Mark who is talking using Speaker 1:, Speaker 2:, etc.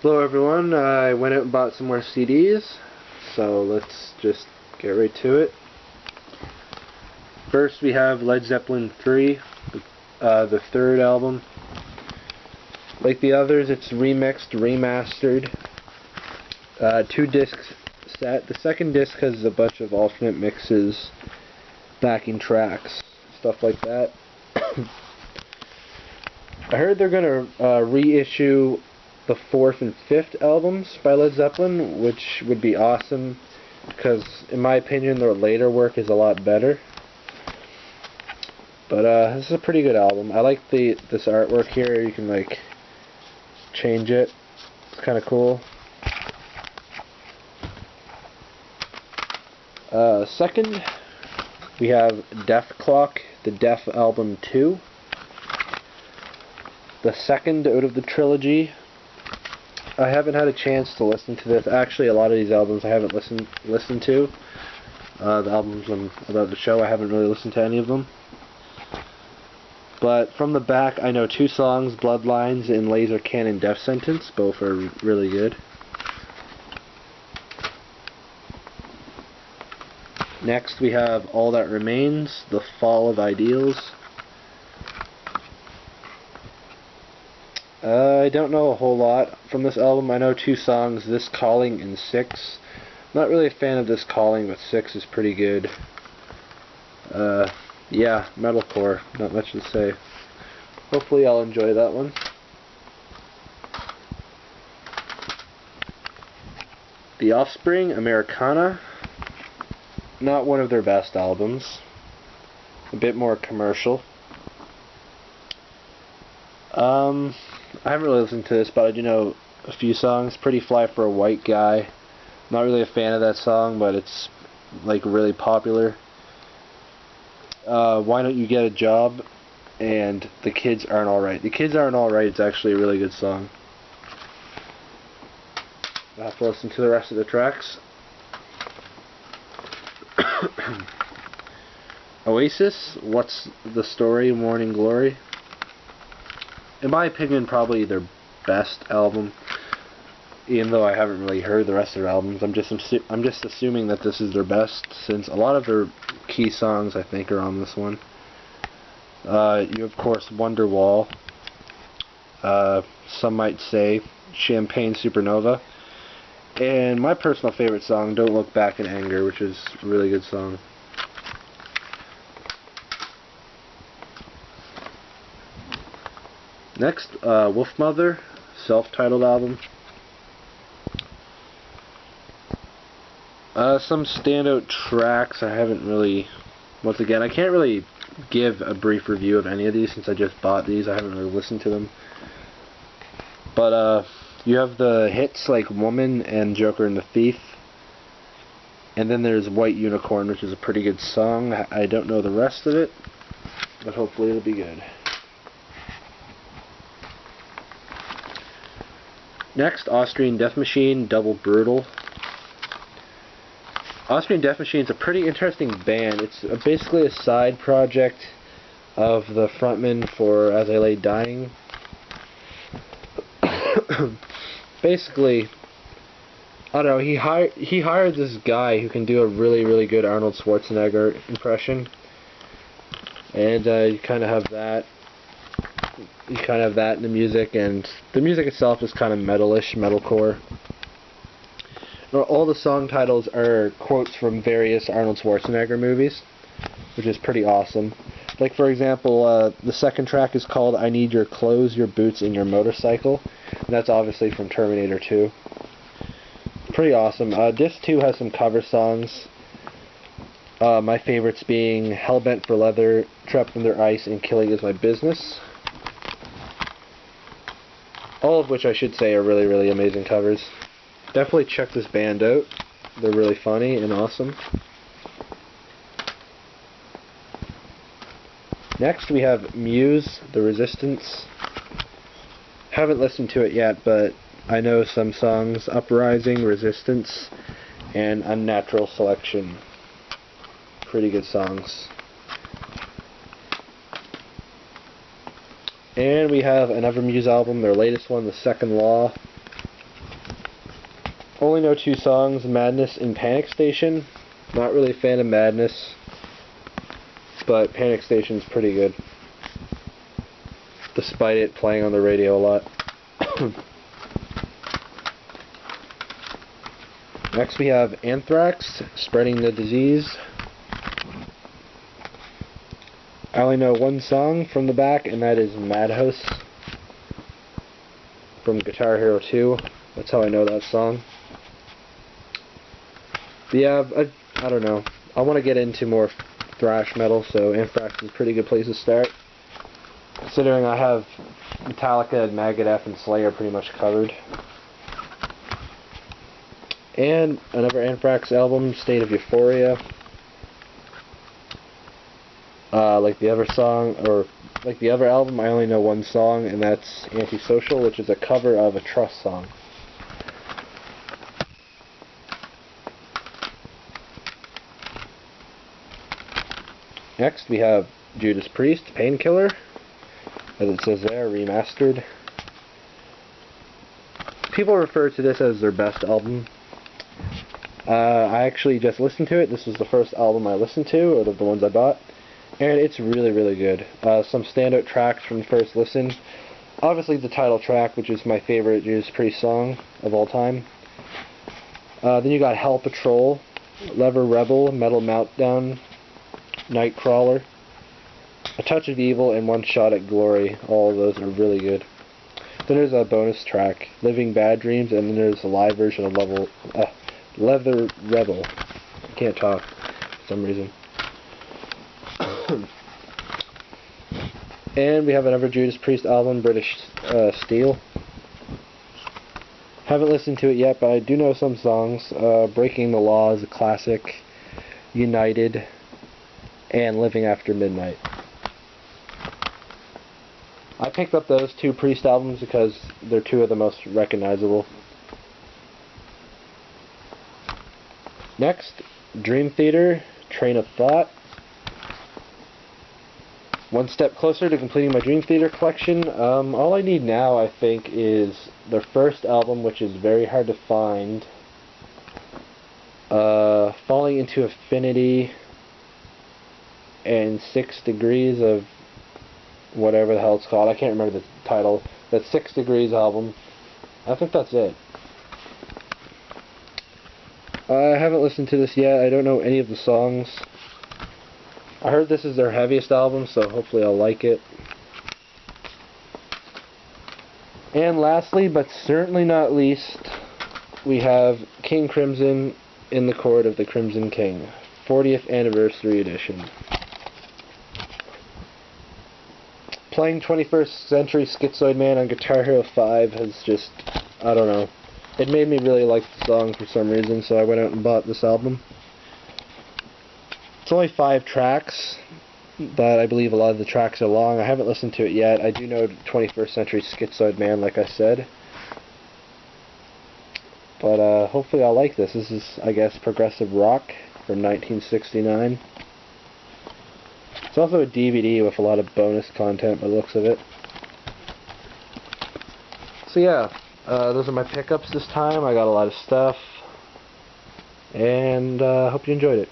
Speaker 1: Hello everyone, I went out and bought some more CDs, so let's just get right to it. First we have Led Zeppelin III, the third album. Like the others, it's remixed, remastered, 2-disc set. The second disc has a bunch of alternate mixes, backing tracks, stuff like that. I heard they're going to reissue the 4th and 5th albums by Led Zeppelin, which would be awesome, because in my opinion their later work is a lot better. But this is a pretty good album. I like this artwork here. You can like change it. It's kind of cool. Second, we have Dethklok, the Dethalbum II. The second out of the trilogy. I haven't had a chance to listen to this. Actually, a lot of these albums I haven't listened to. The albums I'm about to show, I haven't really listened to any of them. But from the back, I know 2 songs, Bloodlines and Laser Cannon Death Sentence. Both are really good. Next, we have All That Remains, The Fall of Ideals. I don't know a whole lot from this album. I know 2 songs, This Calling and 6. Not really a fan of This Calling, but 6 is pretty good. Yeah, metalcore, not much to say. Hopefully I'll enjoy that one. The Offspring, Americana. Not one of their best albums. A bit more commercial. I haven't really listened to this, but I do know a few songs. Pretty Fly for a White Guy. Not really a fan of that song, but it's like really popular. Why Don't You Get a Job? And The Kids Aren't Alright. The Kids Aren't Alright is actually a really good song. I'll have to listen to the rest of the tracks. Oasis, What's the Story? Morning Glory. In my opinion, probably their best album. Even though I haven't really heard the rest of their albums, I'm just assuming that this is their best, since a lot of their key songs I think are on this one. You of course Wonderwall. Some might say Champagne Supernova, and my personal favorite song, Don't Look Back in Anger, which is a really good song. Next, Wolfmother, self-titled album. Some standout tracks. I haven't really, once again, I can't really give a brief review of any of these since I just bought these. I haven't really listened to them. But you have the hits like Woman and Joker and the Thief. And then there's White Unicorn, which is a pretty good song. I don't know the rest of it, but hopefully it'll be good. Next, Austrian Death Machine, Double Brutal. Austrian Death Machine is a pretty interesting band. It's basically a side project of the frontman for As I Lay Dying. Basically, I don't know, he hired this guy who can do a really good Arnold Schwarzenegger impression. And you kind of have that. You kind of have that in the music, and the music itself is kind of metalish, metalcore. All the song titles are quotes from various Arnold Schwarzenegger movies, which is pretty awesome. Like, for example, the second track is called I Need Your Clothes, Your Boots, and Your Motorcycle, and that's obviously from Terminator 2. Pretty awesome. Disc 2 has some cover songs. My favorites being Hellbent for Leather, Trapped Under Ice, and Killing Is My Business. All of which I should say are really amazing covers. Definitely check this band out. They're really funny and awesome. Next we have Muse, The Resistance. Haven't listened to it yet, but I know some songs. Uprising, Resistance, and Unnatural Selection. Pretty good songs. And we have another Muse album, their latest one, The Second Law. Only know 2 songs, Madness and Panic Station. Not really a fan of Madness, but Panic Station's pretty good, despite it playing on the radio a lot. Next we have Anthrax, Spreading the Disease. I only know 1 song from the back, and that is Madhouse from Guitar Hero 2. That's how I know that song. But yeah, I don't know. I want to get into more thrash metal, so Anthrax is a pretty good place to start, considering I have Metallica, Megadeth, and Slayer pretty much covered. And another Anthrax album, State of Euphoria. Like the other song, or like the other album, I only know 1 song, and that's Antisocial, which is a cover of a Trust song. Next we have Judas Priest, Painkiller, as it says there, remastered. People refer to this as their best album. I actually just listened to it. This was the first album I listened to, out of the ones I bought, and it's really, really good. Some standout tracks from the first listen. Obviously the title track, which is my favorite Judas Priest song of all time. Then you got Hell Patrol, Lever Rebel, Metal Meltdown, Nightcrawler, A Touch of Evil, and One Shot at Glory. All of those are really good. Then there's a bonus track, Living Bad Dreams, and then there's a live version of Leather Rebel. I can't talk for some reason. And we have another Judas Priest album, British Steel. Haven't listened to it yet, but I do know some songs. Breaking the Law is a classic, United, and Living After Midnight. I picked up those 2 Priest albums because they're 2 of the most recognizable. Next, Dream Theater, Train of Thought. One step closer to completing my Dream Theater collection. All I need now, I think, is their first album, which is very hard to find. Falling into Affinity and 6 Degrees of whatever the hell it's called. I can't remember the title. That 6 Degrees album. I think that's it. I haven't listened to this yet. I don't know any of the songs. I heard this is their heaviest album, so hopefully I'll like it. And lastly, but certainly not least, we have King Crimson in the Court of the Crimson King, 40th Anniversary Edition. Playing 21st Century Schizoid Man on Guitar Hero 5 has just, I don't know. It made me really like the song for some reason, so I went out and bought this album. It's only 5 tracks, but I believe a lot of the tracks are long. I haven't listened to it yet. I do know 21st Century Schizoid Man, like I said. But hopefully I'll like this. This is, I guess, progressive rock from 1969. It's also a DVD with a lot of bonus content by the looks of it. So yeah, those are my pickups this time. I got a lot of stuff, and hope you enjoyed it.